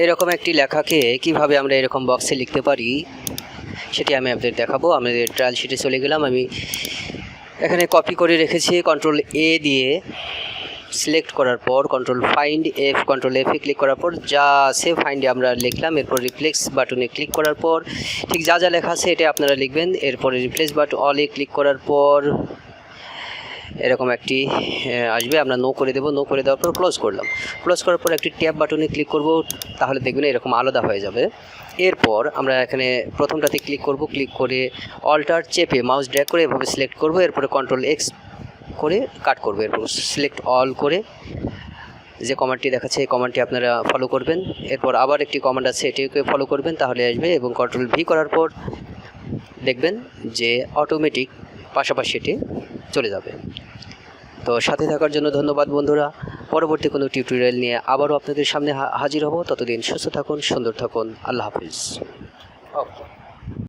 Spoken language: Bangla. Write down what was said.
এরকম একটি লেখাকে কিভাবে আমরা এরকম বক্সে লিখতে পারি সেটি আমি আপনাদের দেখাবো। আমাদের ট্রায়াল শিটে চলে গেলাম। আমি এখানে কপি করে রেখেছি। কন্ট্রোল এ দিয়ে সিলেক্ট করার পর কন্ট্রোল এফে ক্লিক করার পর যা সেভ ফাইন্ডে আমরা লিখলাম, এরপর রিপ্লেস বাটনে ক্লিক করার পর ঠিক যা যা লেখা আছে এটা আপনারা লিখবেন। এরপরে রিপ্লেস বাটন অলে ক্লিক করার পর এরকম একটি আসবে, আমরা নো করে দেবো। নো করে দেওয়ার পর ক্লোজ করলাম। ক্লোজ করার পর একটি ট্যাব বাটনে ক্লিক করব, তাহলে দেখবেন এরকম আলাদা হয়ে যাবে। এরপর আমরা এখানে প্রথমটাতে ক্লিক করব, ক্লিক করে অল্টার চেপে মাউস ড্র্যাগ করে এভাবে সিলেক্ট করব। এরপরে কন্ট্রোল এক্স করে কাট করব। এরপর সিলেক্ট অল করে যে কমান্ডটি দেখাচ্ছে এই কমান্ডটি আপনারা ফলো করবেন। এরপর আবার একটি কমান্ড আছে, এটিকে ফলো করবেন, তাহলে আসবে। এবং কন্ট্রোল ভি করার পর দেখবেন যে অটোমেটিক পাশাপাশি এটি চলে যাবে। তো সাথে থাকার জন্য ধন্যবাদ বন্ধুরা। পরবর্তী কোনো টিউটোরিয়াল নিয়ে আবারও আপনাদের সামনে হাজির হব। ততদিন সুস্থ থাকুন, সুন্দর থাকুন। আল্লাহ হাফিজ।